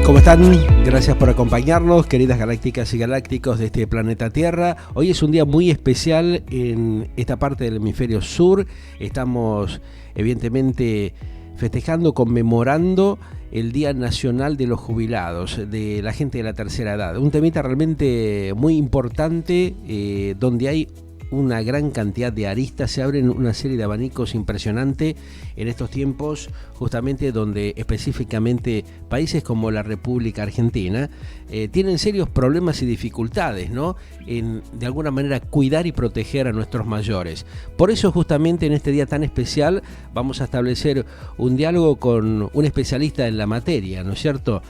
¿Cómo están? Gracias por acompañarnos, queridas galácticas y galácticos de este planeta Tierra. Hoy es un día muy especial en esta parte del hemisferio sur. Estamos, evidentemente, festejando, conmemorando el Día Nacional de los Jubilados, de la gente de la tercera edad. Un temita realmente muy importante, donde hay una gran cantidad de aristas, se abren una serie de abanicos impresionante en estos tiempos, justamente donde específicamente países como la República Argentina tienen serios problemas y dificultades, ¿no? En de alguna manera cuidar y proteger a nuestros mayores. Por eso justamente en este día tan especial vamos a establecer un diálogo con un especialista en la materia, ¿no es cierto?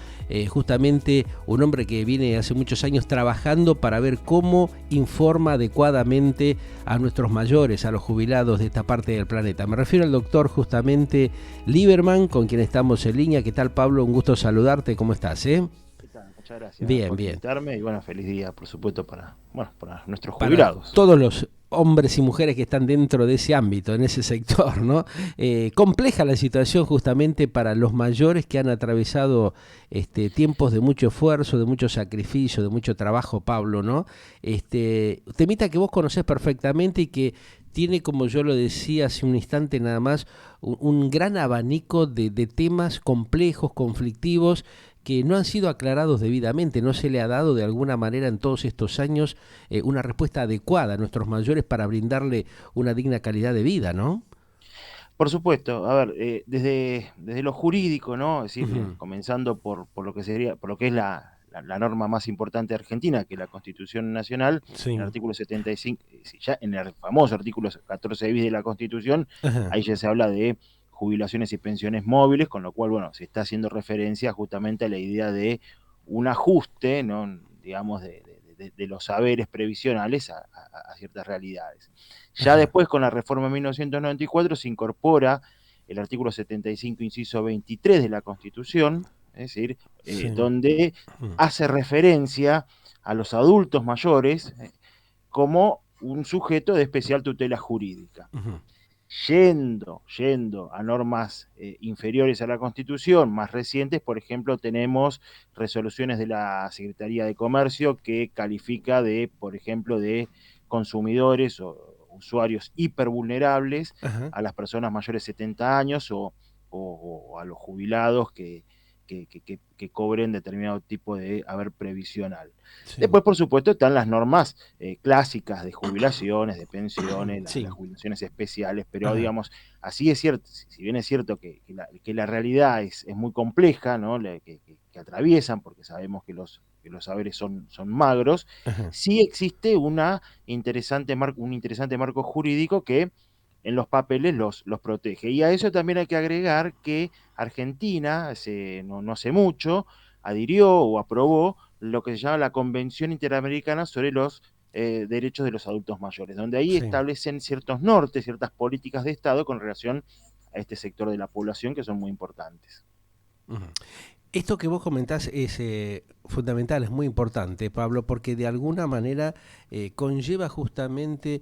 Justamente un hombre que viene hace muchos años trabajando para ver cómo informa adecuadamente a nuestros mayores, a los jubilados de esta parte del planeta. Me refiero al doctor justamente Lieberman, con quien estamos en línea. ¿Qué tal, Pablo? Un gusto saludarte. ¿Cómo estás? ¿Qué tal? Muchas gracias por invitarme y bueno, feliz día, por supuesto, para nuestros jubilados. Para todos los hombres y mujeres que están dentro de ese ámbito, en ese sector, ¿no? Compleja la situación justamente para los mayores que han atravesado tiempos de mucho esfuerzo, de mucho sacrificio, de mucho trabajo, Pablo, ¿no? Temita que vos conocés perfectamente y que tiene, como yo lo decía hace un instante nada más, un gran abanico de temas complejos, conflictivos, que no han sido aclarados debidamente, no se le ha dado de alguna manera en todos estos años una respuesta adecuada a nuestros mayores para brindarle una digna calidad de vida, ¿no? Por supuesto, a ver, desde lo jurídico, ¿no? Es decir, Uh-huh. comenzando por lo que sería, por lo que es la norma más importante de Argentina, que es la Constitución Nacional, Sí. en el artículo 75, ya en el famoso artículo 14 bis de la Constitución, Ajá. ahí ya se habla de jubilaciones y pensiones móviles, con lo cual, bueno, se está haciendo referencia justamente a la idea de un ajuste, ¿no? Digamos, de los saberes previsionales a ciertas realidades. Ya Ajá. después, con la reforma de 1994, se incorpora el artículo 75, inciso 23 de la Constitución, es decir, Sí. donde Uh-huh. hace referencia a los adultos mayores como un sujeto de especial tutela jurídica. Uh-huh. Yendo a normas inferiores a la Constitución, más recientes, por ejemplo, tenemos resoluciones de la Secretaría de Comercio que califica de, por ejemplo, de consumidores o usuarios hipervulnerables Ajá. a las personas mayores de 70 años o a los jubilados que cobren determinado tipo de haber previsional. Sí. Después, por supuesto, están las normas clásicas de jubilaciones, de pensiones, las Sí. jubilaciones especiales, pero Ajá. digamos, así es cierto, si bien es cierto que la realidad es muy compleja, ¿no? Que atraviesan, porque sabemos que los saberes son magros, Ajá. sí existe un interesante marco jurídico que en los papeles los protege. Y a eso también hay que agregar que Argentina, no hace mucho, adhirió o aprobó lo que se llama la Convención Interamericana sobre los derechos de los adultos mayores, donde ahí Sí. establecen ciertos nortes, ciertas políticas de Estado con relación a este sector de la población que son muy importantes. Uh-huh. Esto que vos comentás es fundamental, es muy importante, Pablo, porque de alguna manera conlleva justamente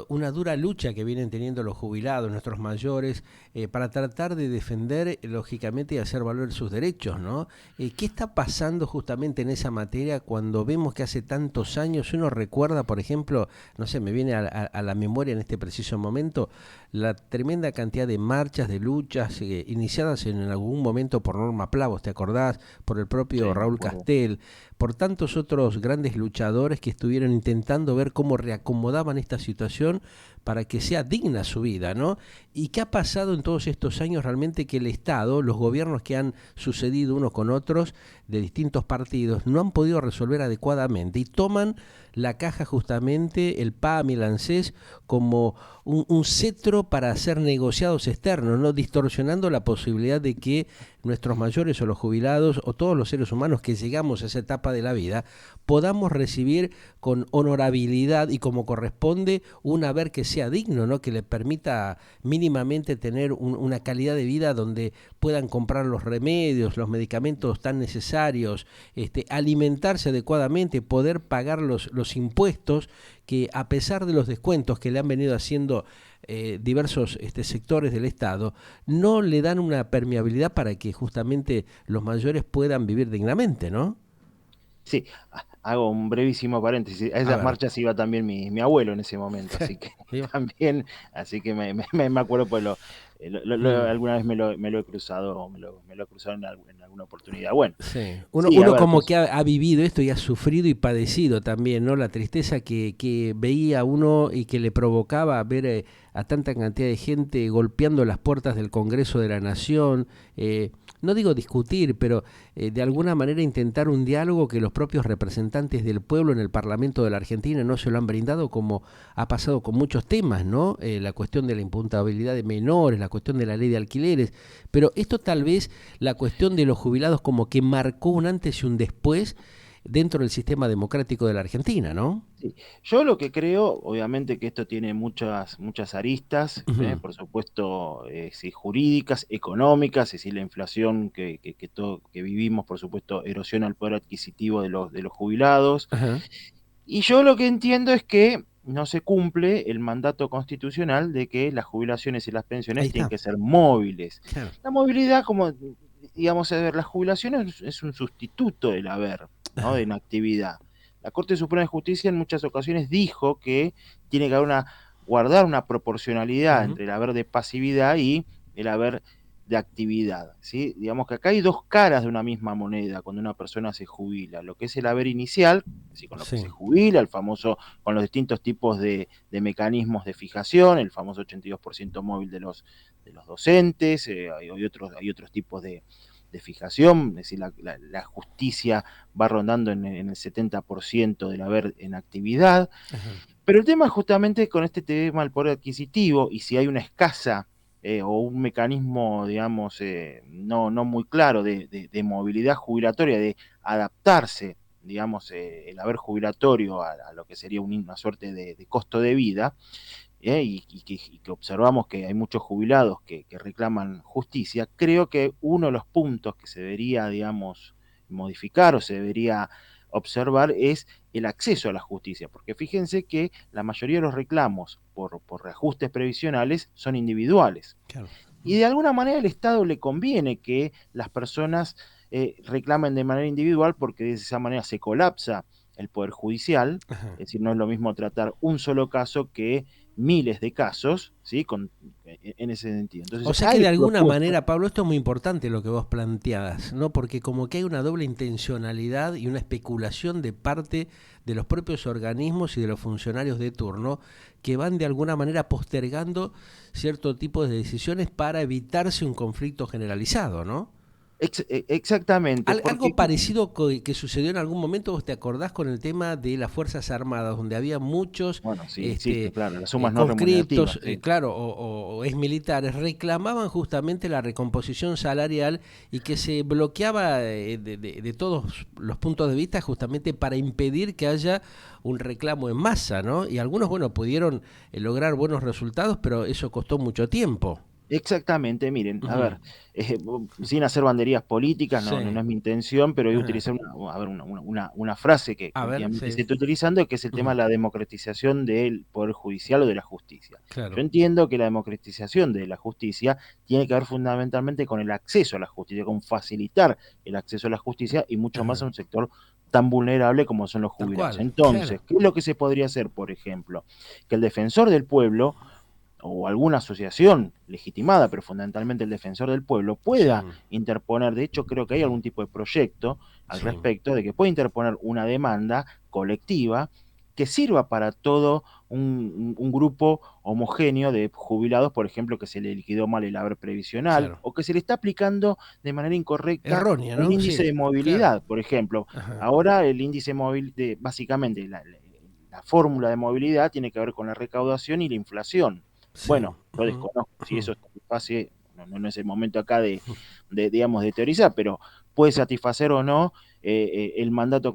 una dura lucha que vienen teniendo los jubilados, nuestros mayores, para tratar de defender, lógicamente, y hacer valer sus derechos, ¿no? ¿Qué está pasando justamente en esa materia cuando vemos que hace tantos años uno recuerda, por ejemplo, no sé, me viene a la memoria en este preciso momento, la tremenda cantidad de marchas, de luchas iniciadas en algún momento por Norma Plavos, ¿te acordás? Por el propio Sí, me Raúl acuerdo. Castel, por tantos otros grandes luchadores que estuvieron intentando ver cómo reacomodaban esta situación para que sea digna su vida, ¿no? ¿Y qué ha pasado en todos estos años realmente que el Estado, los gobiernos que han sucedido unos con otros de distintos partidos, no han podido resolver adecuadamente y toman la caja justamente, el PAM y el ANSES, como un cetro para hacer negociados externos, ¿no? Distorsionando la posibilidad de que nuestros mayores o los jubilados o todos los seres humanos que llegamos a esa etapa de la vida podamos recibir con honorabilidad y como corresponde un haber que sea digno, ¿no? Que le permita mínimamente tener una calidad de vida donde puedan comprar los remedios, los medicamentos tan necesarios, alimentarse adecuadamente, poder pagar los impuestos que a pesar de los descuentos que le han venido haciendo diversos sectores del Estado, no le dan una permeabilidad para que justamente los mayores puedan vivir dignamente, ¿no? Sí, hago un brevísimo paréntesis. A A esas ver. marchas iba también mi abuelo en ese momento, así que Digo, también, así que me acuerdo, pues mm, alguna vez me lo he cruzado, o me lo he cruzado en alguna oportunidad. Bueno, sí, uno, sí, a uno ver, como que ha vivido esto y ha sufrido y padecido también, ¿no? La tristeza que veía uno y que le provocaba ver a tanta cantidad de gente golpeando las puertas del Congreso de la Nación, no digo discutir, pero de alguna manera intentar un diálogo que los propios representantes del pueblo en el Parlamento de la Argentina no se lo han brindado, como ha pasado con muchos temas, ¿no? La cuestión de la imputabilidad de menores, la cuestión de la ley de alquileres, pero esto tal vez, la cuestión de los jubilados, como que marcó un antes y un después dentro del sistema democrático de la Argentina, ¿no? sí. Yo lo que creo, obviamente que esto tiene muchas aristas, Ujú. por supuesto, sí, jurídicas, económicas, es decir, la inflación que vivimos, por supuesto, erosiona el poder adquisitivo de los jubilados. Ajá. Y yo lo que entiendo es que no se cumple el mandato constitucional de que las jubilaciones y las Ahí pensiones tienen está. que ser móviles. Claro. La movilidad, como digamos, a ver, las jubilaciones es un sustituto del haber, ¿no? De Ajá. inactividad. La Corte Suprema de Justicia en muchas ocasiones dijo que tiene que haber guardar una proporcionalidad Ujú. entre el haber de pasividad y el haber de actividad, ¿sí? Digamos que acá hay dos caras de una misma moneda cuando una persona se jubila, lo que es el haber inicial, es decir, con lo que se Sí. jubila, el famoso, con los distintos tipos de mecanismos de fijación, el famoso 82% móvil de los docentes, hay otros tipos de fijación, es decir, la justicia va rondando en el 70% del haber en actividad, Ajá. pero el tema es justamente con este tema del poder adquisitivo y si hay una escasa o un mecanismo, digamos, no muy claro de movilidad jubilatoria, de adaptarse, digamos, el haber jubilatorio a lo que sería una suerte de costo de vida, y que observamos que hay muchos jubilados que reclaman justicia, creo que uno de los puntos que se debería, digamos, modificar o se debería observar es el acceso a la justicia, porque fíjense que la mayoría de los reclamos por reajustes previsionales son individuales. Claro. Y de alguna manera al Estado le conviene que las personas reclamen de manera individual porque de esa manera se colapsa el Poder Judicial, Ajá. es decir, no es lo mismo tratar un solo caso que miles de casos, ¿sí? En ese sentido. O Entonces, sea que hay de alguna propuestas. manera, Pablo, esto es muy importante lo que vos planteabas, ¿no? Porque como que hay una doble intencionalidad y una especulación de parte de los propios organismos y de los funcionarios de turno que van de alguna manera postergando cierto tipo de decisiones para evitarse un conflicto generalizado, ¿no? Exactamente, porque, Algo parecido que sucedió en algún momento, ¿vos te acordás con el tema de las Fuerzas Armadas, donde había muchos bueno, sí existe, claro, las sumas no remunerativas, conscriptos, sí. claro, o exmilitares, reclamaban justamente la recomposición salarial y que se bloqueaba de todos los puntos de vista justamente para impedir que haya un reclamo en masa, ¿no? Y algunos, bueno, pudieron lograr buenos resultados, pero eso costó mucho tiempo. Exactamente, miren, a Ujú. ver, sin hacer banderías políticas, no Sí. es mi intención, pero voy a Ajá. utilizar a ver, una frase que A ver, últimamente sí. se está utilizando, que es el tema Ujú. de la democratización del Poder Judicial o de la justicia. Yo Claro. entiendo que la democratización de la justicia tiene que ver fundamentalmente con el acceso a la justicia, con facilitar el acceso a la justicia y mucho más a Ajá. un sector tan vulnerable como son los Tal jubilados. cual, Entonces, claro. ¿qué es lo que se podría hacer, por ejemplo? Que el defensor del pueblo o alguna asociación legitimada, pero fundamentalmente el defensor del pueblo, Sí, pueda interponer, de hecho creo que hay algún tipo de proyecto al sí. respecto, de que pueda interponer una demanda colectiva que sirva para todo un grupo homogéneo de jubilados, por ejemplo, que se le liquidó mal el haber previsional Claro. o que se le está aplicando de manera incorrecta Errónea, un ¿no? índice Sí, de claro. movilidad, por ejemplo. Ajá. Ahora el índice móvil, básicamente la fórmula de movilidad tiene que ver con la recaudación y la inflación. Sí. Bueno, yo Ujú, desconozco si ujú. eso satisface, no es el momento acá digamos, de teorizar, pero puede satisfacer o no el mandato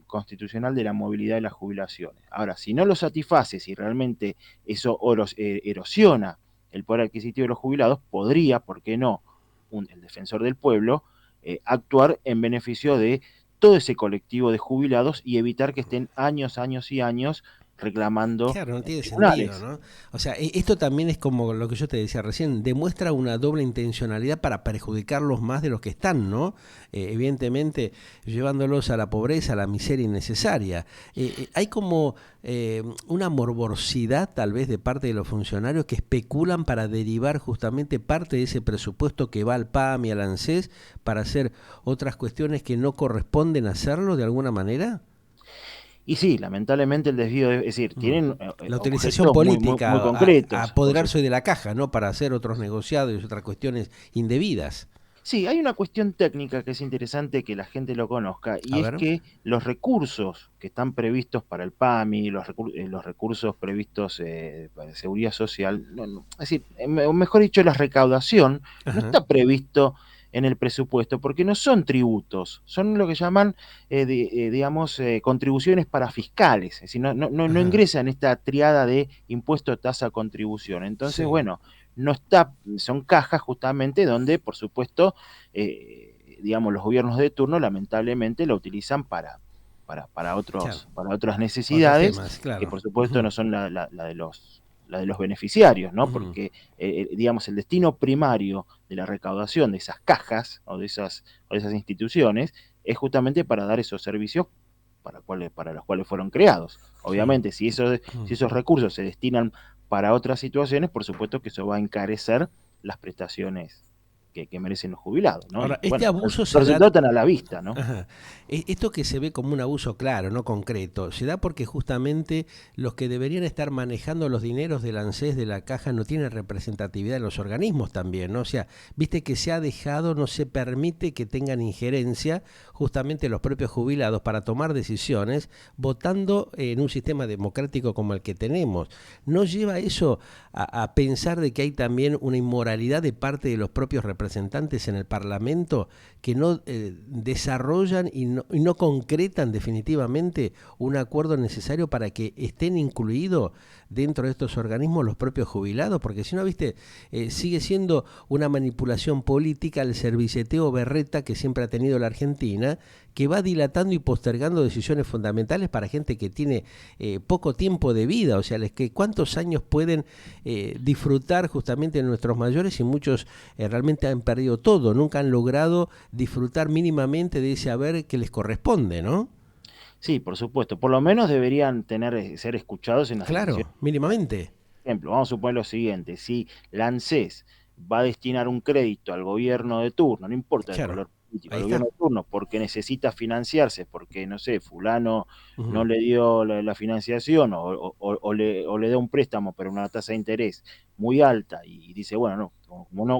constitucional de la movilidad de las jubilaciones. Ahora, si no lo satisface, si realmente eso erosiona el poder adquisitivo de los jubilados, podría, ¿por qué no?, el defensor del pueblo actuar en beneficio de todo ese colectivo de jubilados y evitar que estén años, años y años reclamando Claro, no en tiene sentido, tribunales. ¿no? O sea, esto también es como lo que yo te decía recién, demuestra una doble intencionalidad para perjudicarlos más de los que están, ¿no? Evidentemente, llevándolos a la pobreza, a la miseria innecesaria. Hay como una morbosidad tal vez de parte de los funcionarios que especulan para derivar justamente parte de ese presupuesto que va al PAM y al ANSES para hacer otras cuestiones que no corresponden hacerlo de alguna manera. Y sí, lamentablemente el desvío, es decir, Mm. tienen La utilización objetos muy política a concretos. O sea, apoderarse de la caja, ¿no? Para hacer otros negociados y otras cuestiones indebidas. sí, hay una cuestión técnica que es interesante que la gente lo conozca, A y es ver. que los recursos que están previstos para el PAMI, los recursos previstos para seguridad social, es decir, o mejor dicho, la recaudación no Ajá. está previsto en el presupuesto porque no son tributos, son lo que llaman, digamos, contribuciones para fiscales, es decir, no Ajá. ingresa en esta triada de impuesto, tasa, contribución. Entonces, Sí. bueno, no está, son cajas justamente donde, por supuesto, digamos, los gobiernos de turno lamentablemente lo utilizan Claro. para otras Otros necesidades, temas, que claro. por supuesto Ujú. no son la de los beneficiarios, ¿no? Ujú. Porque, digamos, el destino primario de la recaudación de esas cajas o de esas instituciones es justamente para dar esos servicios para los cuales fueron creados. Sí. Obviamente, Mm. si esos recursos se destinan para otras situaciones, por supuesto que eso va a encarecer las prestaciones que merecen los jubilados, ¿no? Ahora, Y este bueno, abuso los se da. resultados están a la vista, ¿no? Ajá. Esto que se ve como un abuso claro, no concreto, se da porque justamente los que deberían estar manejando los dineros del ANSES, de la caja, no tienen representatividad en los organismos también, ¿no? O sea, viste que se ha dejado, no se permite que tengan injerencia justamente los propios jubilados para tomar decisiones votando en un sistema democrático como el que tenemos. ¿No lleva eso a pensar de que hay también una inmoralidad de parte de los propios representantes en el Parlamento que no desarrollan y no concretan definitivamente un acuerdo necesario para que estén incluidos dentro de estos organismos los propios jubilados? Porque si no, viste, sigue siendo una manipulación política, el serviceteo berreta que siempre ha tenido la Argentina, que va dilatando y postergando decisiones fundamentales para gente que tiene poco tiempo de vida. O sea, que cuántos años pueden disfrutar justamente de nuestros mayores, y muchos realmente han perdido todo, nunca han logrado disfrutar mínimamente de ese haber que les corresponde, ¿no? Sí, por supuesto. Por lo menos deberían ser escuchados en las decisiones. Claro, mínimamente. Por ejemplo, vamos a suponer lo siguiente: si la ANSES va a destinar un crédito al gobierno de turno, no importa el Claro, color político, ahí al está. gobierno de turno, porque necesita financiarse, porque, no sé, fulano no Ujú. le dio la financiación, o le da un préstamo, pero una tasa de interés muy alta, y dice, bueno,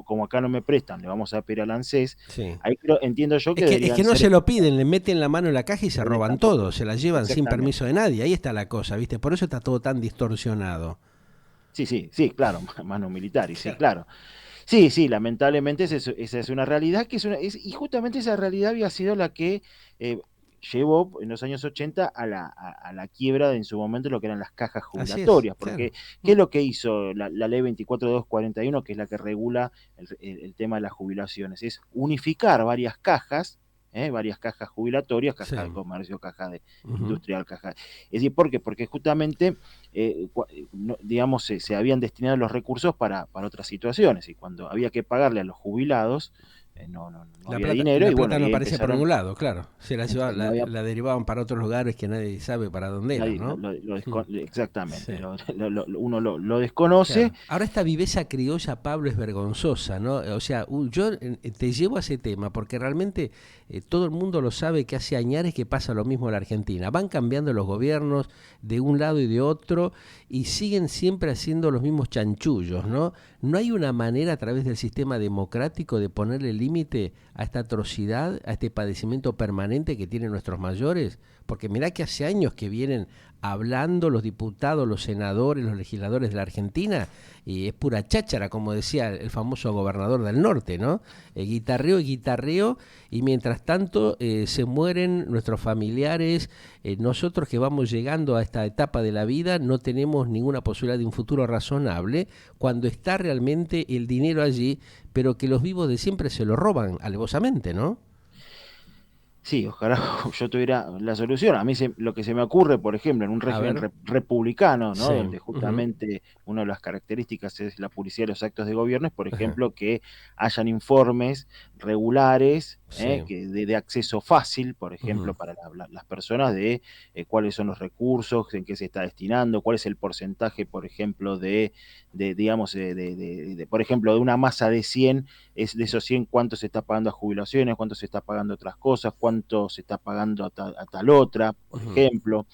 como acá no me prestan, le vamos a pedir al ANSES. Sí. Ahí entiendo yo que Es deberían que no ser se lo escuchados. piden, le meten la mano en la caja y se roban Tampoco. todo, se la llevan sin Exactamente. permiso de nadie. Ahí está la cosa, ¿viste? Por eso está todo tan distorsionado. Sí, sí, sí, claro, mano militar, y sí, Claro. claro. Sí, sí, lamentablemente esa es una realidad y justamente esa realidad había sido la que eh, llevó en los años 80 a la quiebra en su momento lo que eran las cajas Así es, jubilatorias, claro. porque ¿qué es lo que hizo la ley 24241, que es la que regula el tema de las jubilaciones? Es unificar varias cajas jubilatorias, Sí. caja de comercio, caja de Ujú. industrial, caja. Es decir, ¿por qué? Porque justamente digamos, se habían destinado los recursos para otras situaciones, y cuando había que pagarle a los jubilados, no había dinero, La y bueno, plata y no ahí aparecía por ningún empezaron, lado, claro. Se la, no había, la derivaban para otros lugares que nadie sabe para dónde eran, nadie ¿no? Mm. exactamente, Sí. uno lo desconoce. Claro. Ahora esta viveza criolla, Pablo, es vergonzosa, ¿no? O sea, yo te llevo a ese tema porque realmente todo el mundo lo sabe que hace años que pasa lo mismo en la Argentina. Van cambiando los gobiernos de un lado y de otro y siguen siempre haciendo los mismos chanchullos, ¿no? No hay una manera a través del sistema democrático de ponerle límite a esta atrocidad, a este padecimiento permanente que tienen nuestros mayores, porque mirá que hace años que vienen hablando los diputados, los senadores, los legisladores de la Argentina, y es pura cháchara, como decía el famoso gobernador del norte, ¿no? Guitarreo y guitarreo, y mientras tanto se mueren nuestros familiares, nosotros que vamos llegando a esta etapa de la vida no tenemos ninguna posibilidad de un futuro razonable, cuando está realmente el dinero allí, pero que los vivos de siempre se lo roban alevosamente, ¿no? Sí, ojalá yo tuviera la solución. A mí lo que se me ocurre, por ejemplo, en un A régimen ver. republicano, ¿no? Sí. Donde Ujú. justamente una de las características es la publicidad de los actos de gobierno, es, por Ajá. ejemplo, que hayan informes regulares, Sí. que de acceso fácil, por ejemplo, Ujú. para las personas de cuáles son los recursos, en qué se está destinando, cuál es el porcentaje, por ejemplo, digamos, por ejemplo, de una masa de 100 es de esos 100 cuánto se está pagando a jubilaciones, cuánto se está pagando a otras cosas, cuánto se está pagando a tal otra, por Ujú. ejemplo.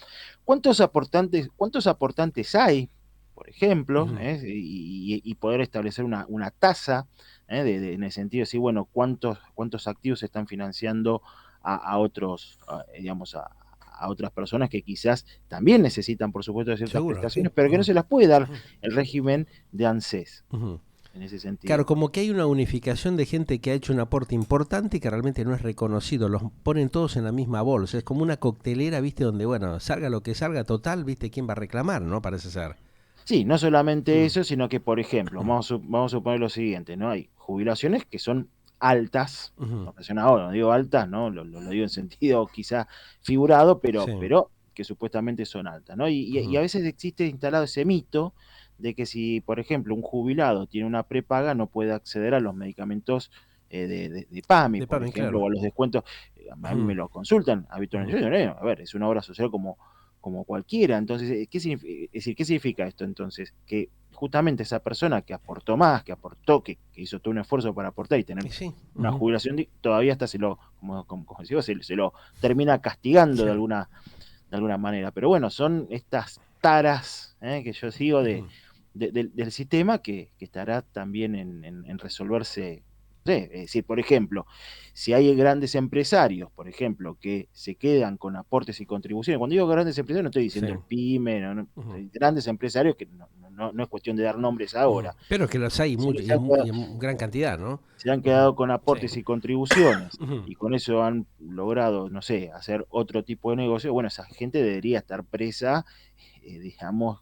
Cuántos aportantes hay, por ejemplo? Ujú. Y poder establecer una tasa, en el sentido de decir, bueno, cuántos activos se están financiando a otros, digamos, a otras personas que quizás también necesitan, por supuesto, de ciertas Seguro, sí. prestaciones, pero que no Ujú. se las puede dar Ujú. el régimen de ANSES, Ujú. en ese Claro, sentido. como que hay una unificación de gente que ha hecho un aporte importante y que realmente no es reconocido. Los ponen todos en la misma bolsa. Es como una coctelera, ¿viste? Donde, bueno, salga lo que salga, total, ¿viste? ¿Quién va a reclamar, no? Parece ser. Sí, no solamente Mm. eso, sino que, por ejemplo, vamos a suponer lo siguiente, ¿no? Hay jubilaciones que son altas, Ujú. no menciono ahora, no digo altas, ¿no? Lo digo en sentido quizá figurado, Sí. pero que supuestamente son altas, ¿no? Y a Ujú. veces existe instalado ese mito de que si, por ejemplo, un jubilado tiene una prepaga, no puede acceder a los medicamentos de PAMI, De por Pamen, ejemplo, o claro. a los descuentos. A mí Ujú. me lo consultan habitualmente. Ujú. Yo digo, a ver, es una obra social como cualquiera. Entonces, es decir, ¿qué significa esto entonces? Que justamente esa persona que aportó más, que aportó, que hizo todo un esfuerzo para aportar y tener Y sí. una Ujú. jubilación, todavía hasta como decía, se lo termina castigando Claro. de alguna manera. Pero bueno, son estas taras, que yo sigo Ujú. del sistema que estará también en resolverse. No sé, es decir, por ejemplo, si hay grandes empresarios, por ejemplo, que se quedan con aportes y contribuciones, cuando digo grandes empresarios no estoy Sí. diciendo pyme, Ujú. grandes empresarios que no es cuestión de dar nombres Ujú. ahora, Pero que los hay mucho, se han y quedado, en gran cantidad, ¿no? se han Ujú. quedado con Sí. aportes y contribuciones Ujú. y con eso han logrado, no sé, hacer otro tipo de negocio, bueno, esa gente debería estar presa, digamos,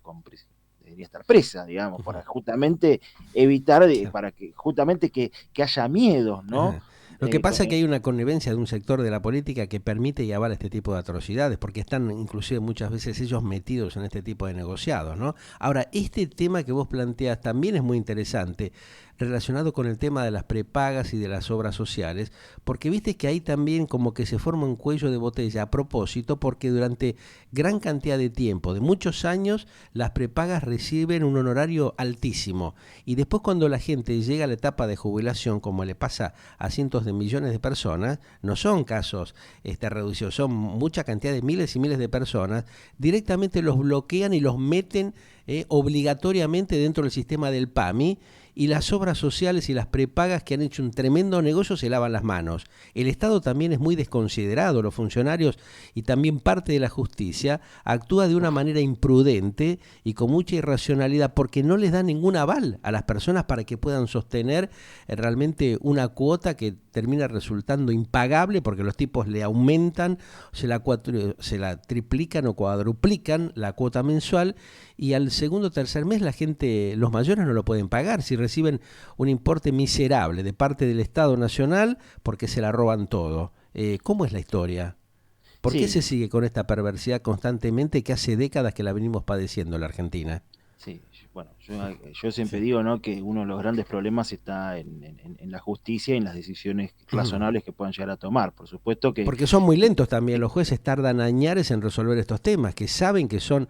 debería estar presa, digamos, Ujú. para justamente evitar, Claro. para que justamente que haya miedo, ¿no? Ajá. Lo que pasa es que Eh, hay una connivencia de un sector de la política que permite y avala este tipo de atrocidades, porque están inclusive muchas veces ellos metidos en este tipo de negociados, ¿no? Ahora, este tema que vos planteas también es muy interesante, relacionado con el tema de las prepagas y de las obras sociales, porque viste que ahí también como que se forma un cuello de botella a propósito, porque durante gran cantidad de tiempo, de muchos años, las prepagas reciben un honorario altísimo, y después cuando la gente llega a la etapa de jubilación, como le pasa a cientos de millones de personas, no son casos reducidos, son mucha cantidad de miles y miles de personas, directamente los bloquean y los meten obligatoriamente dentro del sistema del PAMI, y las obras sociales y las prepagas que han hecho un tremendo negocio se lavan las manos. El Estado también es muy desconsiderado, los funcionarios y también parte de la justicia actúa de una manera imprudente y con mucha irracionalidad porque no les da ningún aval a las personas para que puedan sostener realmente una cuota que termina resultando impagable porque los tipos le aumentan, se la triplican o cuadruplican la cuota mensual, y al segundo o tercer mes la gente, los mayores no lo pueden pagar si reciben un importe miserable de parte del Estado Nacional porque se la roban todo. ¿Cómo es la historia? ¿Por qué se sí, sigue con esta perversidad constantemente que hace décadas que la venimos padeciendo en la Argentina? sí, bueno, yo siempre Sí. digo, ¿no? Que uno de los grandes problemas está en la justicia y en las decisiones Ujú. razonables que puedan llegar a tomar. Por supuesto que, Porque son muy que- lentos también, que- los jueces tardan añares en resolver estos temas, que saben que son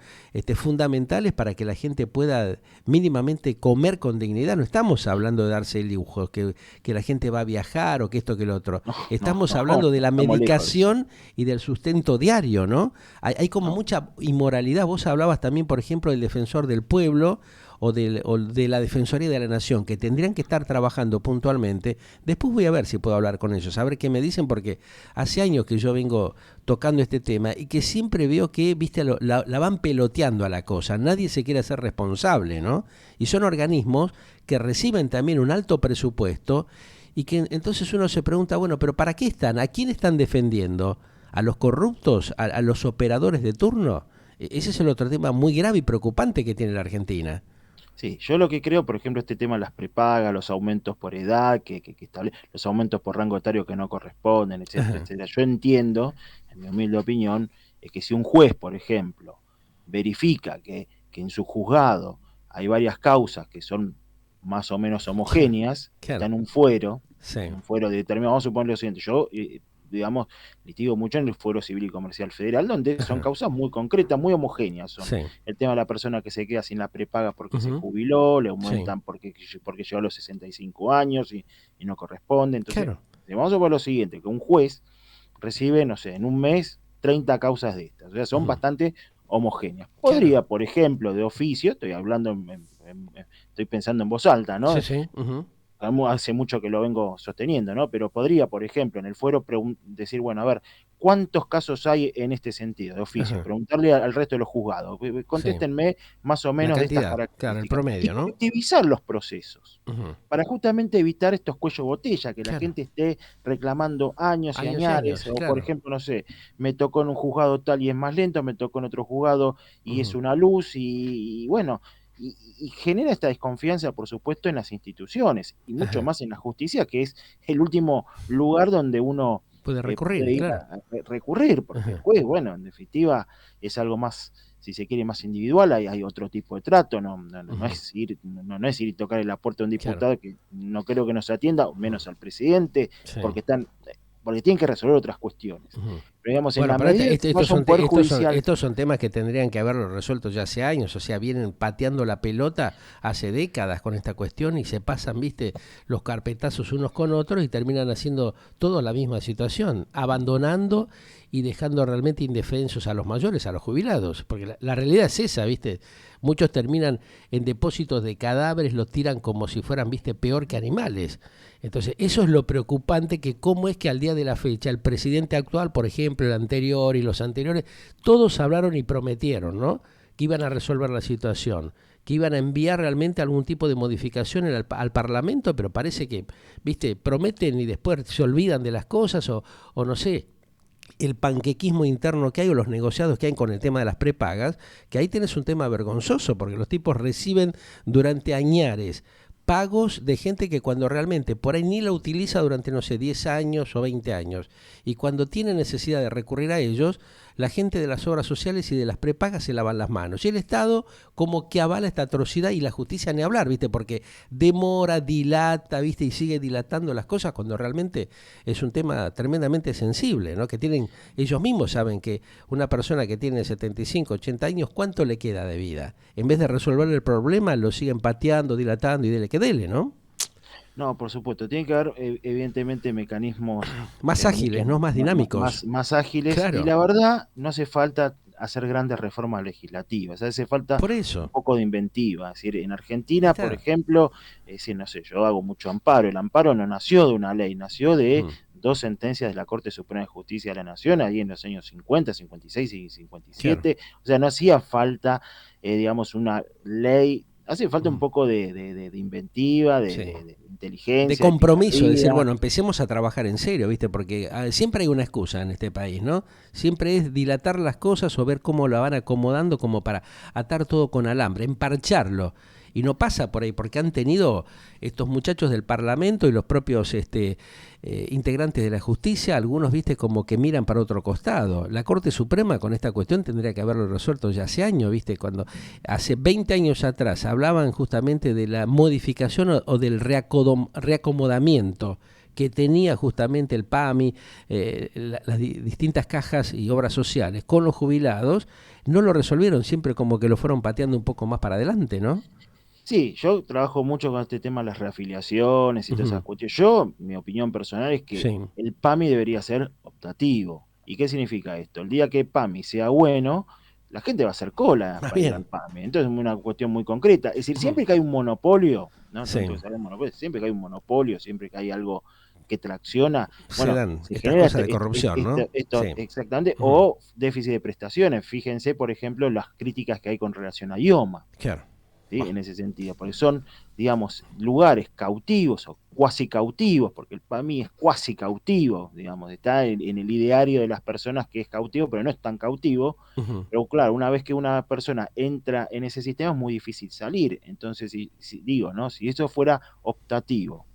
fundamentales para que la gente pueda mínimamente comer con dignidad. No estamos hablando de darse lujos, que la gente va a viajar o que esto que lo otro. no, no, Estamos no, hablando de no, la estamos lejos de eso. medicación y del sustento diario, ¿no? Hay como No, mucha inmoralidad. Vos hablabas también, por ejemplo, del defensor del pueblo o de la Defensoría de la Nación, que tendrían que estar trabajando puntualmente. Después voy a ver si puedo hablar con ellos, a ver qué me dicen, porque hace años que yo vengo tocando este tema y que siempre veo que, viste, la van peloteando a la cosa, nadie se quiere hacer responsable, ¿no? Y son organismos que reciben también un alto presupuesto y que entonces uno se pregunta, bueno, pero ¿para qué están? ¿A quién están defendiendo? ¿A los corruptos? ¿A los operadores de turno? Ese es el otro tema muy grave y preocupante que tiene la Argentina. Sí, yo lo que creo, por ejemplo, este tema de las prepagas, los aumentos por edad, los aumentos por rango etario que no corresponden, etcétera, Ajá, etcétera. Yo entiendo, en mi humilde opinión, que si un juez, por ejemplo, verifica que en su juzgado hay varias causas que son más o menos claro, homogéneas, claro, sí, en un fuero determinado, vamos a suponer lo siguiente, yo, digamos, litigo mucho en el fuero civil y comercial federal, donde son ajá, causas muy concretas, muy homogéneas, son sí, el tema de la persona que se queda sin la prepaga porque se ujú, jubiló, le sí, aumentan porque llegó a los 65 años y no corresponde. Entonces, claro, vamos a ver lo siguiente, que un juez recibe, no sé, en un mes 30 causas de estas, o sea, son ujú, bastante homogéneas. claro, Podría, por ejemplo, de oficio, estoy hablando, estoy pensando en voz alta, sí, ¿no? sí, ujú, Hace mucho que lo vengo sosteniendo, ¿no? Pero podría, por ejemplo, en el fuero decir, bueno, a ver, ¿cuántos casos hay en este sentido de oficio? ajá, Preguntarle al resto de los juzgados, sí, contéstenme más o la menos de estas cantidad, claro, el características y promedio, ¿no? colectivizar los procesos Ujú, para justamente evitar estos cuellos botella, que la claro, gente esté reclamando años y años y añares, años, o por claro, ejemplo, no sé, me tocó en un juzgado tal y es más lento, me tocó en otro juzgado y es ujú, una luz, y bueno, y genera esta desconfianza, por supuesto, en las instituciones, y mucho ajá, más en la justicia, que es el último lugar donde uno puede puede recurrir, ir claro, a recurrir, porque el ajá, juez, bueno, en definitiva, es algo más, si se quiere, más individual, hay otro tipo de trato, no ujú, es ir, no es ir y tocarle la puerta a un claro, diputado que no creo que nos atienda, o ujú, menos al presidente, sí, porque porque tienen que resolver otras cuestiones. ujú. Pero digamos, en Bueno, la pero medida que no haya un poder judicial. estos son temas que tendrían que haberlo resuelto ya hace años, o sea, vienen pateando la pelota hace décadas con esta cuestión y se pasan, viste, los carpetazos unos con otros y terminan haciendo todo la misma situación, abandonando y dejando realmente indefensos a los mayores, a los jubilados, porque la realidad es esa, viste, muchos terminan en depósitos de cadáveres, los tiran como si fueran, viste, peor que animales. Entonces, eso es lo preocupante, que cómo es que al día de la fecha el presidente actual, por ejemplo, el anterior y los anteriores, todos hablaron y prometieron, ¿no? Que iban a resolver la situación, que iban a enviar realmente algún tipo de modificación al Parlamento, pero parece que, viste, prometen y después se olvidan de las cosas o no sé, el panquequismo interno que hay o los negociados que hay con el tema de las prepagas, que ahí tenés un tema vergonzoso, porque los tipos reciben durante añares pagos de gente que cuando realmente por ahí ni la utiliza durante, no sé, 10 años o 20 años. Y cuando tiene necesidad de recurrir a ellos, la gente de las obras sociales y de las prepagas se lavan las manos. Y el Estado como que avala esta atrocidad y la justicia ni hablar, ¿viste? Porque demora, dilata, ¿viste? Y sigue dilatando las cosas cuando realmente es un tema tremendamente sensible, ¿no? Que tienen, ellos mismos saben que una persona que tiene 75, 80 años, ¿cuánto le queda de vida? En vez de resolver el problema, lo siguen pateando, dilatando y dele que dele, ¿no? No, por supuesto, tiene que haber evidentemente mecanismos Más mucho ágiles, ¿no? Más dinámicos. más ágiles y Claro, la verdad no hace falta hacer grandes reformas legislativas, hace falta por un eso. poco de inventiva. Es decir, en Ahí Argentina, por está. ejemplo, es decir, no sé, yo hago mucho amparo, el amparo no nació de una ley, nació de Mm, dos sentencias de la Corte Suprema de Justicia de la Nación, ahí en los años 50, 56 y claro. 57, o sea, no hacía falta, digamos, una ley. Hace falta un Mm, poco de inventiva, sí. de De inteligencia, de compromiso, decir, picardía. bueno, empecemos a trabajar en serio, ¿viste? Porque siempre hay una excusa en este país, ¿no? Siempre es dilatar las cosas o ver cómo la van acomodando como para atar todo con alambre, emparcharlo. Y no pasa por ahí, porque han tenido estos muchachos del Parlamento y los propios integrantes de la justicia, algunos, viste, como que miran para otro costado. La Corte Suprema con esta cuestión tendría que haberlo resuelto ya hace años, viste, cuando hace 20 años atrás hablaban justamente de la modificación o del reacomodamiento que tenía justamente el PAMI, las distintas cajas y obras sociales con los jubilados, no lo resolvieron, siempre como que lo fueron pateando un poco más para adelante, ¿no? Sí, yo trabajo mucho con este tema de las reafiliaciones y todas esas Ujú. cuestiones. Yo, mi opinión personal es que Sí, el PAMI debería ser optativo. ¿Y qué significa esto? El día que PAMI sea bueno, la gente va a hacer cola más para ir al bien. PAMI. Entonces es una cuestión muy concreta. Es decir, Ujú. siempre que hay un monopolio, ¿no? Tanto Sí, que se habla de monopolio, siempre que hay un monopolio, siempre que hay algo que tracciona, se bueno, dan se estas genera cosas de corrupción, ¿no? esto Sí. exactamente, Ujú. o déficit de prestaciones. Fíjense, por ejemplo, las críticas que hay con relación a IOMA. Claro. ¿sí? En ese sentido, porque son, digamos, lugares cautivos o cuasi cautivos, porque el PAMI es cuasi cautivo, digamos, está en el ideario de las personas que es cautivo, pero no es tan cautivo. Ujú. Pero claro, una vez que una persona entra en ese sistema es muy difícil salir. Entonces, digo, ¿no? Si eso fuera optativo,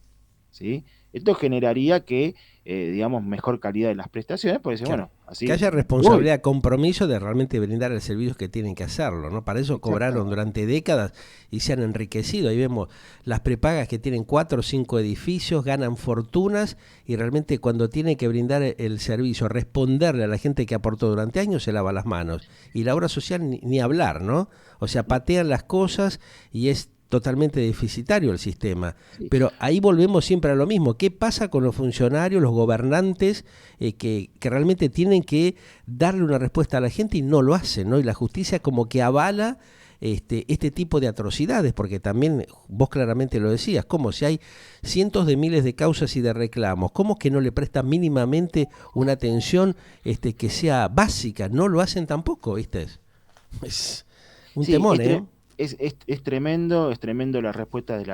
¿sí? Esto generaría que, digamos, mejor calidad de las prestaciones, porque dice, Claro. bueno, Que así haya voy. responsabilidad, compromiso de realmente brindar el servicio que tienen que hacerlo, ¿no? Para eso cobraron Exactamente. durante décadas y se han enriquecido. Ahí vemos las prepagas que tienen 4 o 5 edificios, ganan fortunas y realmente cuando tienen que brindar el servicio, responderle a la gente que aportó durante años, se lava las manos. Y la obra social ni hablar, ¿no? O sea, patean las cosas y es totalmente deficitario el sistema. Sí. Pero ahí volvemos siempre a lo mismo. ¿Qué pasa con los funcionarios, los gobernantes, que realmente tienen que darle una respuesta a la gente y no lo hacen, ¿no? Y la justicia como que avala este tipo de atrocidades, porque también vos claramente lo decías, como si hay cientos de miles de causas y de reclamos, ¿cómo que no le prestan mínimamente una atención que sea básica? No lo hacen tampoco, ¿viste? Es un Sí, temón, ¿eh? es tremendo la respuesta de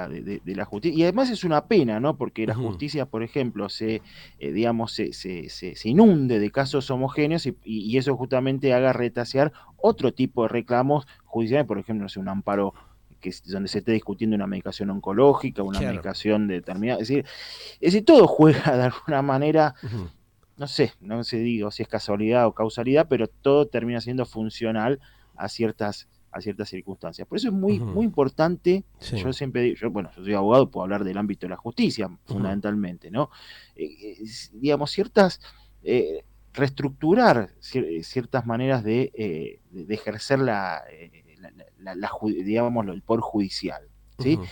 la justicia. Y además es una pena, ¿no? Porque la Ujú. justicia, por ejemplo, digamos, se inunde de casos homogéneos y eso justamente haga retasear otro tipo de reclamos judiciales, por ejemplo, no sé, un amparo donde se esté discutiendo una medicación oncológica, una Claro. medicación determinada. Es decir, todo juega de alguna manera, Ujú. no sé, digo si es casualidad o causalidad, pero todo termina siendo funcional a ciertas circunstancias. Por eso es muy, Ujú. muy importante, Sí. yo siempre digo, yo soy abogado, puedo hablar del ámbito de la justicia, Ujú. fundamentalmente, ¿no? Digamos, eh, reestructurar ciertas maneras de ejercer digamos, el poder judicial, ¿sí? Ujú.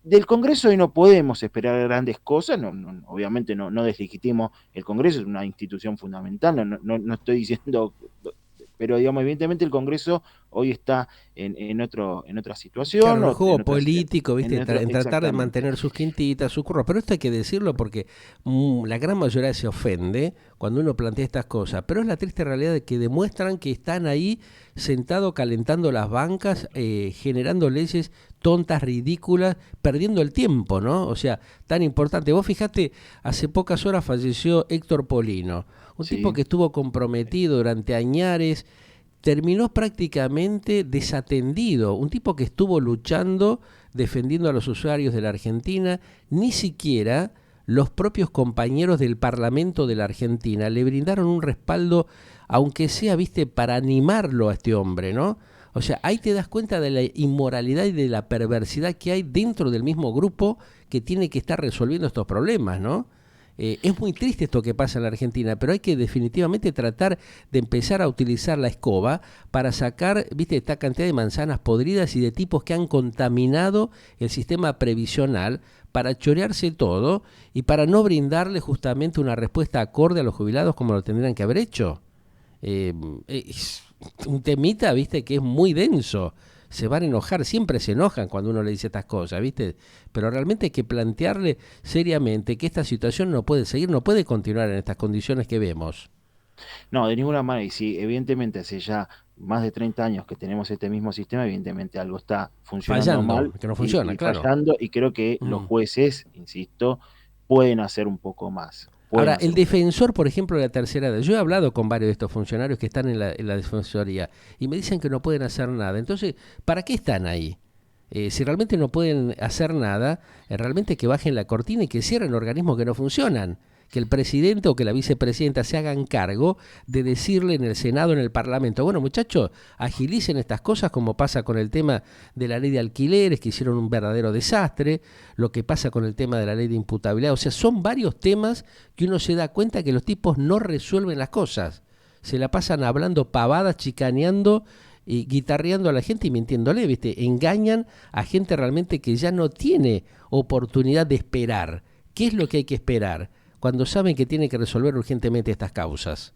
Del Congreso hoy no podemos esperar grandes cosas, obviamente no deslegitimo el Congreso, es una institución fundamental, no estoy diciendo, pero digamos, evidentemente el Congreso hoy está en otra Claro, situación, en el en juego otra, político, ¿viste? En tratar de exactamente. mantener sus quintitas, sus curros. Pero esto hay que decirlo porque la gran mayoría se ofende cuando uno plantea estas cosas. Pero es la triste realidad de que demuestran que están ahí sentados calentando las bancas, generando leyes tontas, ridículas, perdiendo el tiempo, ¿no? O sea, tan importante. Vos fijate, hace pocas horas falleció Héctor Polino, un tipo Sí, que estuvo comprometido durante añares, terminó prácticamente desatendido. Un tipo que estuvo luchando, defendiendo a los usuarios de la Argentina, ni siquiera los propios compañeros del Parlamento de la Argentina le brindaron un respaldo, aunque sea, viste, para animarlo a este hombre, ¿no? O sea, ahí te das cuenta de la inmoralidad y de la perversidad que hay dentro del mismo grupo que tiene que estar resolviendo estos problemas, ¿no? Es muy triste esto que pasa en la Argentina, pero hay que definitivamente tratar de empezar a utilizar la escoba para sacar, viste, esta cantidad de manzanas podridas y de tipos que han contaminado el sistema previsional para chorearse todo y para no brindarle justamente una respuesta acorde a los jubilados como lo tendrían que haber hecho. Es un temita, viste, que es muy denso. Se van a enojar, siempre se enojan cuando uno le dice estas cosas, ¿viste? Pero realmente hay que plantearle seriamente que esta situación no puede seguir, no puede continuar en estas condiciones que vemos. no, de ninguna manera, y si evidentemente hace ya más de 30 años que tenemos este mismo sistema, evidentemente algo está funcionando Fallando, mal que no funciona, y claro. fallando, y creo que los Mm. jueces, insisto, pueden hacer un poco más, pueden Ahora, el hacer un poco más. defensor, por ejemplo, de la tercera edad, yo he hablado con varios de estos funcionarios que están en la defensoría y me dicen que no pueden hacer nada. Entonces, ¿para qué están ahí? Si realmente no pueden hacer nada, realmente que bajen la cortina y que cierren organismos que no funcionan. Que el presidente o que la vicepresidenta se hagan cargo de decirle en el Senado, en el Parlamento, bueno muchachos, agilicen estas cosas como pasa con el tema de la ley de alquileres, que hicieron un verdadero desastre, lo que pasa con el tema de la ley de imputabilidad. O sea, son varios temas que uno se da cuenta que los tipos no resuelven las cosas. Se la pasan hablando pavadas, chicaneando y guitarreando a la gente y mintiéndole, ¿viste? Engañan a gente realmente que ya no tiene oportunidad de esperar. ¿Qué es lo que hay que esperar cuando saben que tienen que resolver urgentemente estas causas?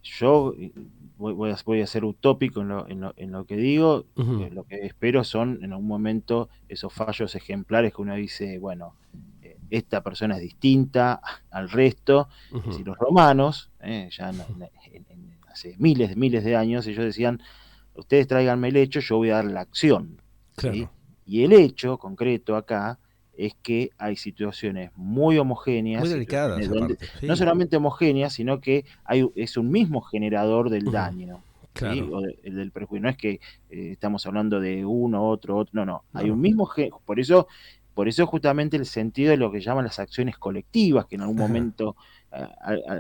Yo voy a ser utópico en lo que digo, Ujú. lo que espero son en algún momento esos fallos ejemplares que uno dice, bueno, esta persona es distinta al resto. Es Ujú. decir, los romanos, ya hace miles de años, ellos decían, ustedes tráiganme el hecho, yo voy a dar la acción, ¿sí? Claro. Y el hecho concreto acá es que hay situaciones muy Muy homogéneas, delicadas situaciones donde aparte, no sí, solamente homogéneas, sino que es un mismo generador del ujú, daño, ¿sí? claro, O del perjuicio. No es que estamos hablando de uno, otro, no, no. no, Hay un no, mismo, por eso justamente el sentido de lo que llaman las acciones colectivas, que en algún ajá, momento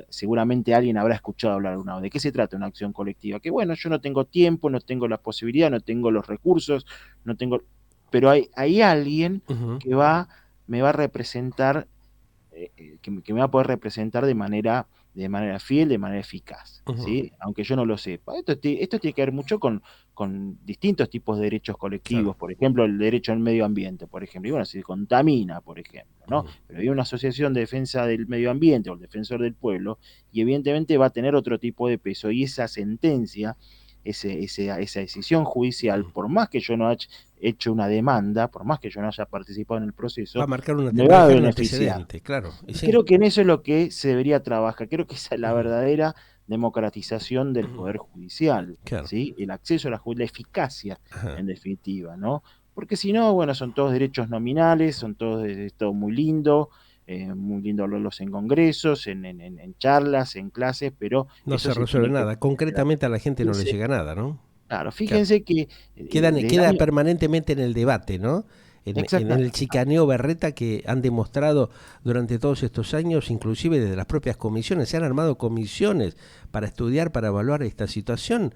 seguramente alguien habrá escuchado hablar alguna vez. ¿De qué se trata una acción colectiva? Que bueno, yo no tengo tiempo, no tengo la posibilidad, no tengo los recursos, no tengo, pero hay alguien ujú, que me va a representar, que me va a poder representar de manera fiel, de manera eficaz, ujú, ¿sí? Aunque yo no lo sepa. Esto tiene que ver mucho con distintos tipos de derechos claro, colectivos, por ejemplo, el derecho al medio ambiente, por ejemplo, y bueno, si se contamina, por ejemplo, ¿no? ujú, Pero hay una asociación de defensa del medio ambiente o el defensor del pueblo, y evidentemente va a tener otro tipo de peso, y esa sentencia, esa decisión judicial, ujú. por más que yo no haya hecho una demanda, por más que yo no haya participado en el Va a proceso, marcar me va a va a dejar un beneficiar. antecedente, claro, y Y sí, creo que en eso es lo que se debería trabajar. Creo que esa es la ujú, verdadera democratización del ujú, Poder Judicial, claro, ¿sí? El acceso a la eficacia, ajá. en definitiva, ¿no? Porque si no, bueno, son todos derechos nominales, son todos todo muy lindo hablarlos en congresos, en charlas, en clases, pero No eso se se resuelve tiene que nada. poner. Concretamente a la gente no le Fíjense, llega nada, ¿no? claro, Claro. fíjense que desde el Queda año. permanentemente en el debate, ¿no? En Exacta, el chicaneo berreta que han demostrado durante todos estos años, inclusive desde las propias comisiones. Se han armado comisiones para estudiar, para evaluar esta situación.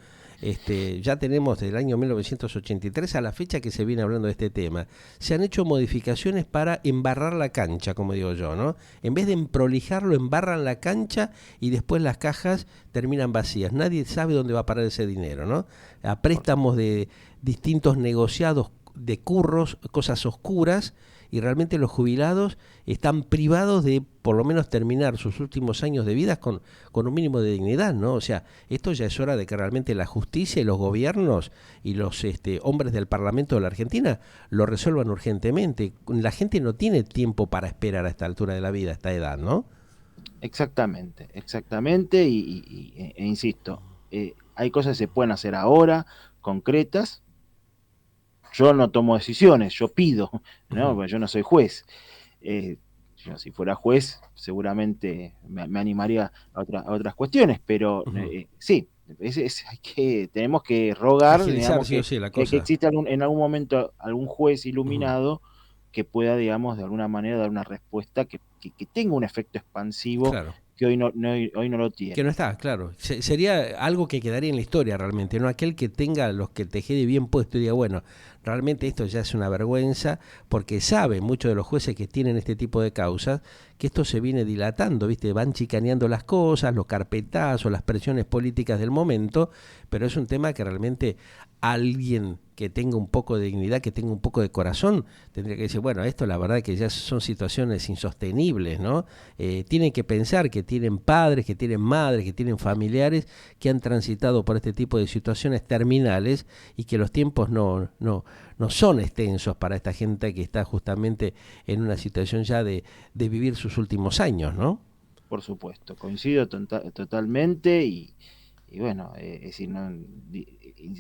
Ya tenemos desde el año 1983 a la fecha que se viene hablando de este tema. Se han hecho modificaciones para embarrar la cancha, como digo yo, ¿no? En vez de emprolijarlo, embarran la cancha y después las cajas terminan vacías. Nadie sabe dónde va a parar ese dinero, ¿no? A por supuesto. préstamos de distintos negociados de curros, cosas oscuras, y realmente los jubilados están privados de por lo menos terminar sus últimos años de vida con un mínimo de dignidad, ¿no? O sea, esto ya es hora de que realmente la justicia y los gobiernos y los hombres del Parlamento de la Argentina lo resuelvan urgentemente. La gente no tiene tiempo para esperar a esta altura de la vida, a esta edad, ¿no? Exactamente, exactamente, insisto, hay cosas que se pueden hacer ahora, concretas. Yo no tomo decisiones, yo pido, ¿no? Ujú, Porque yo no soy juez. Eh, yo si fuera juez, seguramente me animaría a otras cuestiones, pero ujú. sí, tenemos que rogar, Agilizar digamos, sí o sí la que cosa. exista en algún momento algún juez Ujú. iluminado que pueda, digamos, de alguna manera dar una respuesta que tenga un efecto expansivo Claro. que hoy no lo Que no tiene. está, claro. Sería algo que quedaría en la historia realmente, ¿no? Aquel que tenga los que te quede bien puesto y diga, bueno, realmente esto ya es una vergüenza, porque saben muchos de los jueces que tienen este tipo de causas que esto se viene dilatando, ¿viste? Van chicaneando las cosas, los carpetazos, las presiones políticas del momento, pero es un tema que realmente alguien que tenga un poco de dignidad, que tenga un poco de corazón, tendría que decir, bueno, esto la verdad que ya son situaciones insostenibles, ¿no? Tienen que pensar que tienen padres, que tienen madres, que tienen familiares que han transitado por este tipo de situaciones terminales y que los tiempos no son extensos para esta gente que está justamente en una situación ya de vivir sus últimos años, ¿no? Por supuesto, coincido totalmente y bueno, es decir,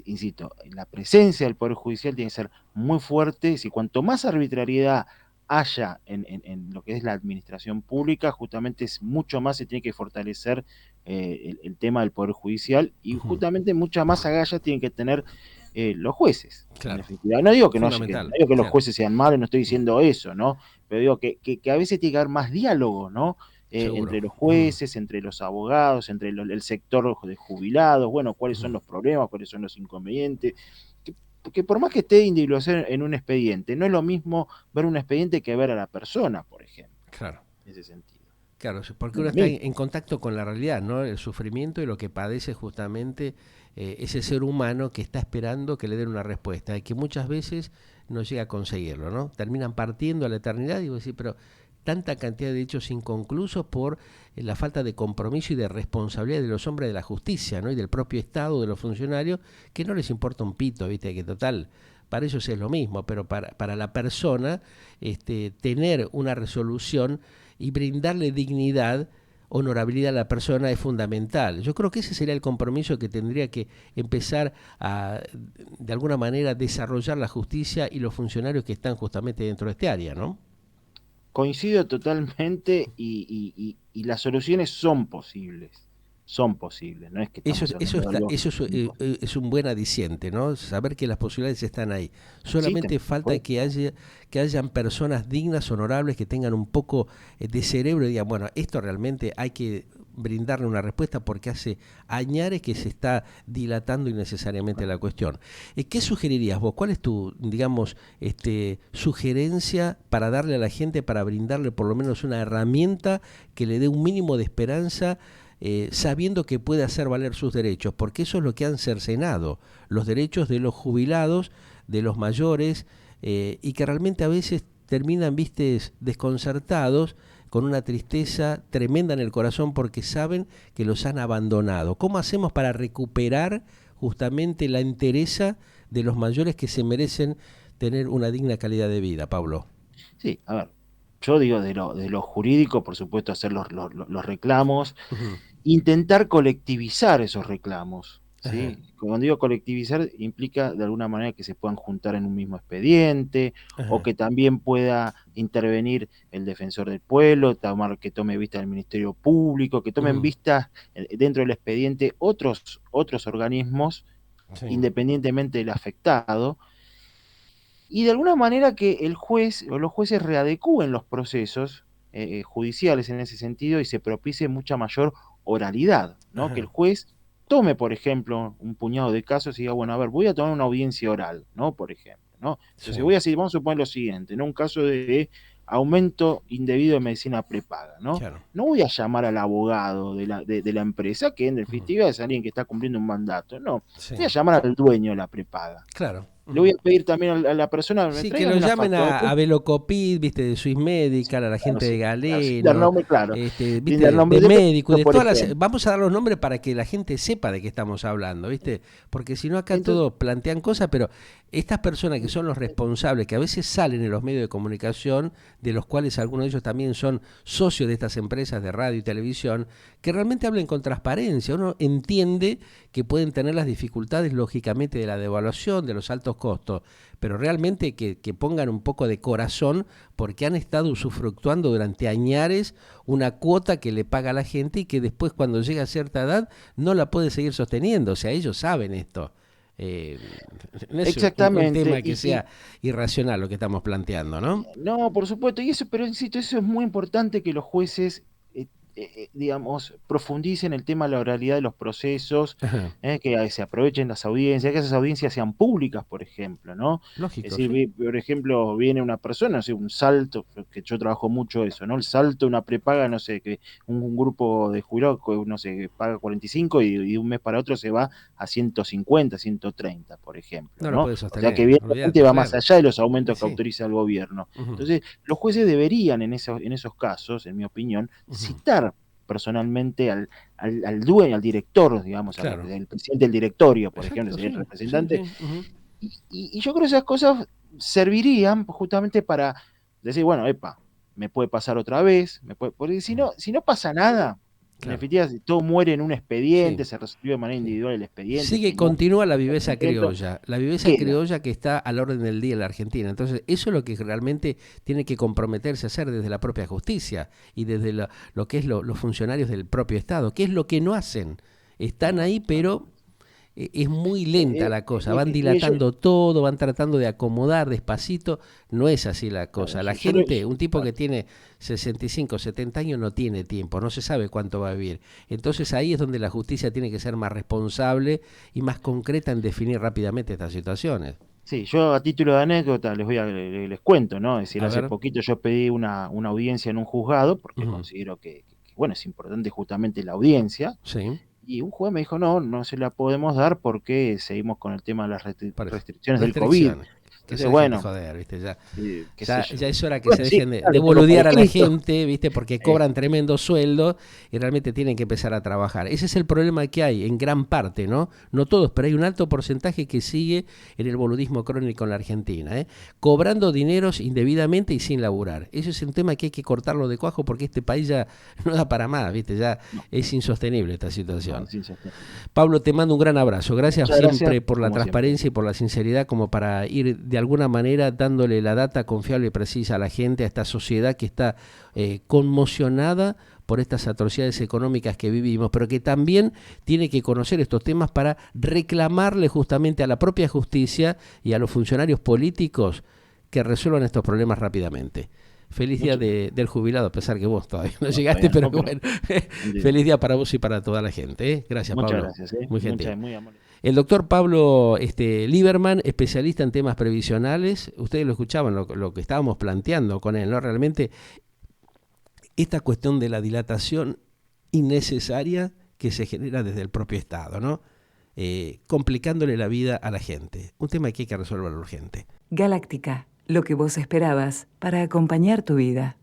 insisto, la presencia del Poder Judicial tiene que ser muy fuerte, y cuanto más arbitrariedad haya en lo que es la administración pública, justamente es mucho más se tiene que fortalecer el tema del Poder Judicial y Ujú. justamente mucha más agallas tienen que tener los jueces, en Claro, definitiva. No digo no fundamental, digo que los claro. jueces sean malos, no estoy diciendo eso, ¿no? Pero digo que a veces tiene que haber más diálogo, ¿no? Seguro. Entre los Ujú. jueces, entre los abogados, entre el sector de jubilados, bueno, cuáles Ujú. son los problemas, cuáles son los inconvenientes. Que por más que esté individualizado en un expediente, no es lo mismo ver un expediente que ver a la persona, por ejemplo, Claro. en ese sentido. Claro, porque No es uno lo está mismo. en contacto con la realidad, ¿no? El sufrimiento y lo que padece justamente ese ser humano que está esperando que le den una respuesta y que muchas veces no llega a conseguirlo, ¿no? Terminan partiendo a la eternidad y vos decís, pero tanta cantidad de hechos inconclusos por la falta de compromiso y de responsabilidad de los hombres de la justicia, ¿no? Y del propio Estado, de los funcionarios, que no les importa un pito, ¿viste? Que total, para ellos es lo mismo, pero para la persona tener una resolución y brindarle dignidad honorabilidad de la persona es fundamental. Yo creo que ese sería el compromiso que tendría que empezar a, de alguna manera, desarrollar la justicia y los funcionarios que están justamente dentro de este área, ¿no? Coincido totalmente y las soluciones son posibles, no es que Eso, estamos hablando de algo imposible. es un buen aliciente, ¿no? Saber que las posibilidades están ahí. Existen, Solamente por falta supuesto. que hayan personas dignas, honorables, que tengan un poco de cerebro y digan, bueno, esto realmente hay que brindarle una respuesta porque hace añares que se está dilatando innecesariamente la cuestión. ¿Qué sugerirías vos? ¿Cuál es tu, digamos, sugerencia para darle a la gente, para brindarle por lo menos una herramienta que le dé un mínimo de esperanza, sabiendo que puede hacer valer sus derechos? Porque eso es lo que han cercenado, los derechos de los jubilados, de los mayores, y que realmente a veces terminan, vistes, desconcertados, con una tristeza tremenda en el corazón porque saben que los han abandonado. ¿Cómo hacemos para recuperar justamente la entereza de los mayores que se merecen tener una digna calidad de vida, Pablo? Sí, a ver, yo digo de lo jurídico, por supuesto, hacer los reclamos, Ujú. intentar colectivizar esos reclamos, Ajá, ¿sí? Cuando digo colectivizar, implica de alguna manera que se puedan juntar en un mismo expediente, o ajá. que también pueda intervenir el defensor del pueblo, que tome vista del Ministerio Público, que tomen Ujú. vista dentro del expediente otros organismos, Sí. independientemente del afectado, y de alguna manera que el juez o los jueces readecúen los procesos judiciales en ese sentido y se propicie mucha mayor oralidad, ¿no? Que el Ajá. juez tome, por ejemplo, un puñado de casos y diga, bueno, a ver, voy a tomar una audiencia oral, ¿no? Por ejemplo, ¿no? Sí. Entonces voy a decir, vamos a suponer lo siguiente, ¿no? Un caso de aumento indebido de medicina prepaga, ¿no? Claro. No voy a llamar al abogado de la empresa, que en Ujú. definitiva es alguien que está cumpliendo un mandato, no. Sí. Voy a llamar al dueño de la prepaga. Claro. Le voy Ujú. a pedir también a la persona, me Sí, que lo tráigame una llamen factura. a Velocopid, viste, de Swiss Medical, a la Claro, gente de claro, sin dar Galeno, nombre, claro. Sin dar viste, nombre de de médico y preso, de por todas las. ejemplo. Vamos a dar los nombres para que la gente sepa de qué estamos hablando, viste, porque si no acá Entonces, todos plantean cosas, pero estas personas que son los responsables, que a veces salen en los medios de comunicación, de los cuales algunos de ellos también son socios de estas empresas de radio y televisión, que realmente hablen con transparencia. Uno entiende que pueden tener las dificultades, lógicamente, de la devaluación, de los altos costos, pero realmente que pongan un poco de corazón porque han estado usufructuando durante añares una cuota que le paga a la gente y que después cuando llega a cierta edad no la puede seguir sosteniendo. O sea, ellos saben esto. Eh, no es un exactamente. tema que sea irracional lo que estamos planteando, ¿no? No, por supuesto, y eso, pero insisto, eso es muy importante que los jueces, digamos, profundicen el tema de la oralidad de los procesos, Ajá. que se aprovechen las audiencias, que esas audiencias sean públicas, por ejemplo, ¿no? Es Lógico, decir, sí. por ejemplo, viene una persona, no sé, un salto, que yo trabajo mucho eso, ¿no? El salto, una prepaga, no sé, que un grupo de jubilados, no sé, que paga 45 y de un mes para otro se va a 150, 130, por ejemplo, No lo ¿no? puede O sea que sostener, evidentemente olvídate, va más claro. allá de los Y aumentos que sí. autoriza el gobierno. Ujú, Entonces, los jueces deberían en esos casos, en mi opinión, ujú. citar personalmente al dueño, al director, digamos, Claro. al presidente del directorio, por ejemplo, Exacto, sería el sí, sí, representante, sí. Ujú. y yo creo que esas cosas servirían justamente para decir, bueno, epa, me puede pasar otra vez, porque Ujú. si no pasa nada, en Claro. definitiva, si todo muere en un Sí. expediente, se resolvió de manera Sí. individual el expediente, Sigue, que no continúa la está viveza contento, criolla, la y viveza queda. criolla que está a la orden del día en la Argentina. Entonces, eso es lo que realmente tiene que comprometerse a hacer desde la propia justicia y desde lo que es los funcionarios del propio Estado, que es lo que no hacen. Están ahí, pero es muy lenta la cosa, van Yo, dilatando todo, van tratando de acomodar despacito, no es así la claro, cosa. La yo lo- gente, un tipo claro. que tiene 65, 70 años no tiene tiempo, no se sabe cuánto va a vivir. Entonces ahí es donde la justicia tiene que ser más responsable y más concreta en definir rápidamente estas situaciones. Sí, yo a título de anécdota les cuento, ¿no? Es decir, A hace ver, poquito yo pedí una audiencia en un juzgado porque ujú, considero bueno, es importante justamente la audiencia. sí, Y un juez me dijo, no, no se la podemos dar porque seguimos con el tema de las parece. restricciones del COVID. Restricciones, Que Entonces, se dejen bueno, de joder, ¿viste? Ya, qué ya, sé yo. ya es hora que Bueno, se sí, dejen claro, de tengo boludear a la conflictos. gente, ¿viste? Porque cobran tremendo sueldo y realmente tienen que empezar a trabajar. Ese es el problema que hay en gran parte, ¿no? No todos, pero hay un alto porcentaje que sigue en el boludismo crónico en la Argentina, ¿eh? Cobrando dineros indebidamente y sin laburar. Eso es un tema que hay que cortarlo de cuajo porque este país ya no da para más, ¿viste? Ya No, es insostenible esta no, situación. es insostenible. Pablo, te mando un gran abrazo. Gracias Muchas gracias, siempre por la como siempre. transparencia y por la sinceridad, como para ir de alguna manera dándole la data confiable y precisa a la gente, a esta sociedad que está conmocionada por estas atrocidades económicas que vivimos, pero que también tiene que conocer estos temas para reclamarle justamente a la propia justicia y a los funcionarios políticos que resuelvan estos problemas rápidamente. Feliz día Muchas, del jubilado, a pesar que vos todavía no no, llegaste, todavía pero no, pero bueno, entiendo. feliz día para vos y para toda la gente. ¿Eh? Gracias, Muchas Pablo. gracias, Muy muchas, gentil. muy amable. El doctor Pablo Lieberman, especialista en temas previsionales, ustedes lo escuchaban, lo que estábamos planteando con él, ¿no? Realmente esta cuestión de la dilatación innecesaria que se genera desde el propio Estado, ¿no? Complicándole la vida a la gente. Un tema que hay que resolver urgente. Galáctica, lo que vos esperabas para acompañar tu vida.